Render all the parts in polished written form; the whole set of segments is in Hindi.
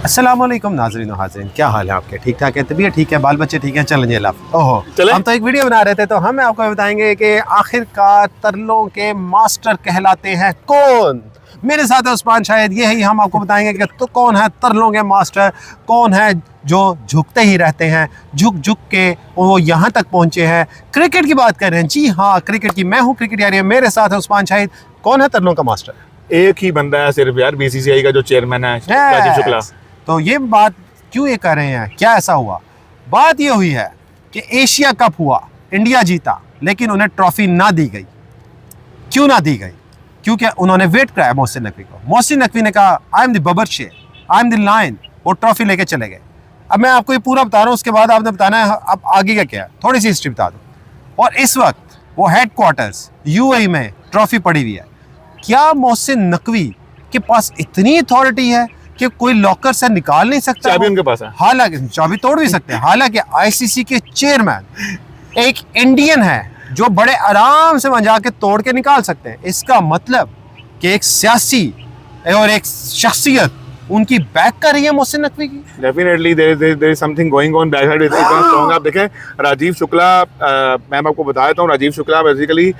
अस्सलामुअलैकुम नाज़रीन व हाज़रीन, क्या हाल है आपके? ठीक ठाक है? तबीयत ठीक है? बाल बच्चे ठीक हैं? चलें जी ओहो, हम तो एक वीडियो बना रहे थे तो हम आपको बताएंगे कि आखिरकार तरलों के मास्टर कहलाते हैं कौन। मेरे साथ है उस्मान शाहिद, यही हम आपको बताएंगे कि तो कौन है तरलों के मास्टर, कौन है जो झुकते ही रहते हैं, झुक झुक के वो यहाँ तक पहुँचे हैं। क्रिकेट की बात कर रहे हैं, जी हाँ क्रिकेट की, मैं हूँ क्रिकेट यारी, मेरे साथ है उस्मान शाहिद। कौन है तरलों का मास्टर? एक ही बंदा है सिर्फ यार, बीसीसीआई का जो चेयरमैन है राजीव शुक्ला। तो ये बात क्यों ये कर रहे हैं, क्या ऐसा हुआ? बात ये हुई है कि एशिया कप हुआ, इंडिया जीता, लेकिन उन्हें ट्रॉफी ना दी गई। क्यों ना दी गई? क्योंकि उन्होंने वेट कराया मोहसिन नकवी को। मोहसिन नकवी ने कहा आई एम द बबर शेर, आई एम द लायन, वो ट्रॉफी लेके चले गए। अब मैं आपको ये पूरा बता रहा हूँ, उसके बाद आपने बताना है अब आगे का क्या है। थोड़ी सी हिस्ट्री बता दूँ। और इस वक्त वो हेडक्वार्टर्स यूएई में ट्रॉफी पड़ी हुई है। क्या मोहसिन नकवी के पास इतनी अथॉरिटी है कि कोई लॉकर से निकाल नहीं सकता? चाबी उनके पास है, हालांकि चाबी तोड़ भी सकते हैं। हालांकि आईसीसी के चेयरमैन एक इंडियन है जो बड़े आराम से वहां जाके तोड़ के निकाल सकते हैं। इसका मतलब कि एक सियासी और एक शख्सियत उनकी बैक कर रही है मोहसिन नकवी की। Definitely there is something going on back side with इतना स्ट्रांग। आप देखें राजीव शुक्ला, मैं आपको बता देता हूँ, Rajeev Shukla basically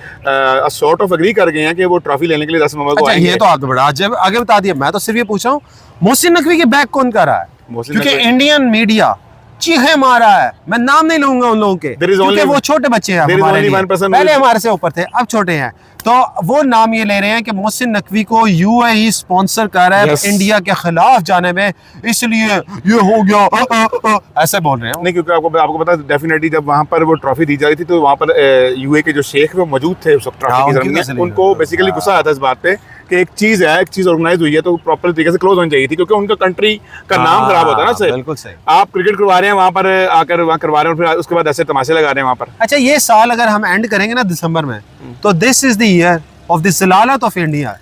sort of agree कर गए हैं कि वो ट्रॉफी लेने के लिए 10 नवंबर को आएंगे। ये तो आपने बड़ा आगे बता दिया। मैं तो सिर्फ ये पूछ रहा हूँ मोहसिन नकवी के बैक कौन कर रहा है? क्योंकि इंडियन मीडिया चीखे मारा है, मैं नाम नहीं लूंगा उन लोगों के, क्योंकि वो छोटे बच्चे हैं हमारे लिए। पहले हमारे से ऊपर थे, अब छोटे हैं। तो वो नाम ये ले रहे हैं कि मोहसिन नकवी को यूएई स्पॉन्सर कर रहा है इंडिया के खिलाफ जाने में, इसलिए ये हो गया, ऐसे बोल रहे हैं। नहीं, क्योंकि आपको पता है डेफिनेटली जब वहां पर वो ट्रॉफी दी जा रही थी तो वहां पर यूए के जो शेख वो मौजूद थे उस ट्रॉफी की जमीन में। उनको बेसिकली गुस्सा आता है इस बात पे कि एक चीज ऑर्गेनाइज हुई है तो प्रॉपर तरीके से क्लोज होनी चाहिए थी, क्योंकि उनका कंट्री का नाम खराब होता है ना। सर बिल्कुल सही। आप क्रिकेट करवा रहे हैं वहां पर आकर, वहां करवा रहे हैं और फिर उसके बाद ऐसे तमाशे लगा रहे हैं वहां पर। अच्छा, ये साल अगर हम एंड करेंगे ना दिसंबर में, तो this is the year of the ज़लालत of India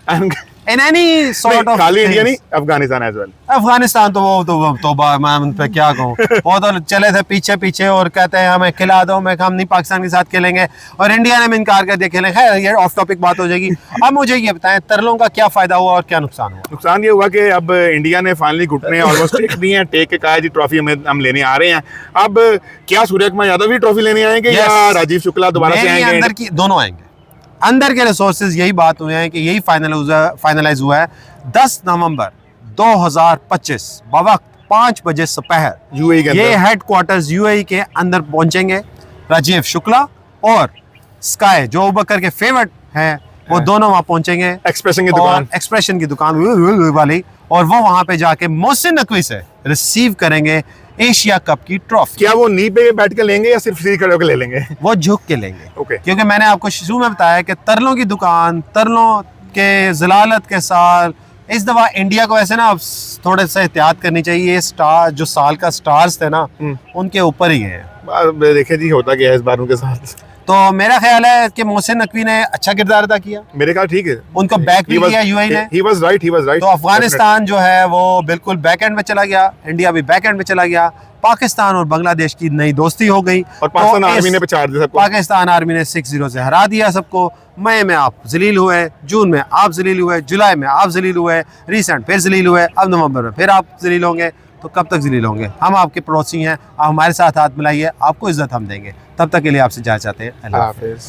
in any sort of. खाली इंडिया नहीं, अफगानिस्तान एज वेल। अफगानिस्तान तो वो तो मैं उन पे क्या कहूँ, वो तो चले थे पीछे पीछे और कहते हैं हमें खिला दो, मैं हम नहीं पाकिस्तान के साथ खेलेंगे, और इंडिया ने इनकार कर दिया खेलें। खैर ये ऑफ टॉपिक बात हो जाएगी। अब मुझे ये बताएं तरलों का क्या फायदा हुआ और क्या नुकसान हुआ? नुकसान ये हुआ कि अब इंडिया ने फाइनली घुटने ऑलमोस्ट टेक दिए हैं, टेक के कहा जी ट्रॉफी हम लेने आ रहे हैं। अब क्या सूर्य कुमार यादव भी ट्रॉफी लेने आएंगे या राजीव शुक्ला दोबारा से आएंगे? अंदर की दोनों आएंगे। अंदर के रिसोर्सेज यही बात हुए हैं कि यही फाइनलाइज हुआ है 10 नवंबर 2025 बवक्त 5 बजे दोपहर यूएई के ये हेडक्वार्टर्स यूएई के अंदर पहुंचेंगे राजीव शुक्ला और स्काई जो अबूबकर के फेवरेट हैं, वो दोनों वहां पहुंचेंगे। एक्सप्रेशन की दुकान वाली, और वो वहां पे जाके मोहसिन नकवी से रिसीव करेंगे एशिया कप की ट्रॉफी। क्या वो नी पे बैठ के लेंगे या सिर्फ सीधे खड़े होकर ले लेंगे? वो झुक के लेंगे। ओके। क्योंकि मैंने आपको शुरू में बताया कि तरलों की दुकान, तरलों के ज़लालत के साल, इस दफा इंडिया को ऐसे ना अब थोड़े से एहतियात करनी चाहिए। ये स्टार जो साल का स्टार्स थे ना, उनके ऊपर ही हैं। देखे जी होता क्या है इस बार उनके साथ। तो मेरा ख्याल है कि मोहसिन नकवी ने अच्छा किरदार अदा किया। मेरे ख्याल ठीक है, उनको बैक भी किया यूएई ने। he was right. तो अफगानिस्तान जो है वो बिल्कुल बैक एंड में चला गया, इंडिया भी बैक एंड में चला गया। पाकिस्तान और बांग्लादेश की नई दोस्ती हो गई और पाकिस्तान आर्मी ने पछाड़ दिया सबको। पाकिस्तान आर्मी ने 6-0 से हरा दिया सबको। मई में आप जलील हुए, जून में आप जलील हुए, जुलाई में आप जलील हुए, रिसेंट फिर जलील हुए, अब नवंबर में फिर आप जलील होंगे। तो कब तक जलील होंगे? हम आपके पड़ोसी हैं, आप हमारे साथ हाथ मिलाइए, आपको इज्जत हम देंगे। तब तक के लिए आपसे जाना चाहते हैं। अल्लाह हाफ़िज़।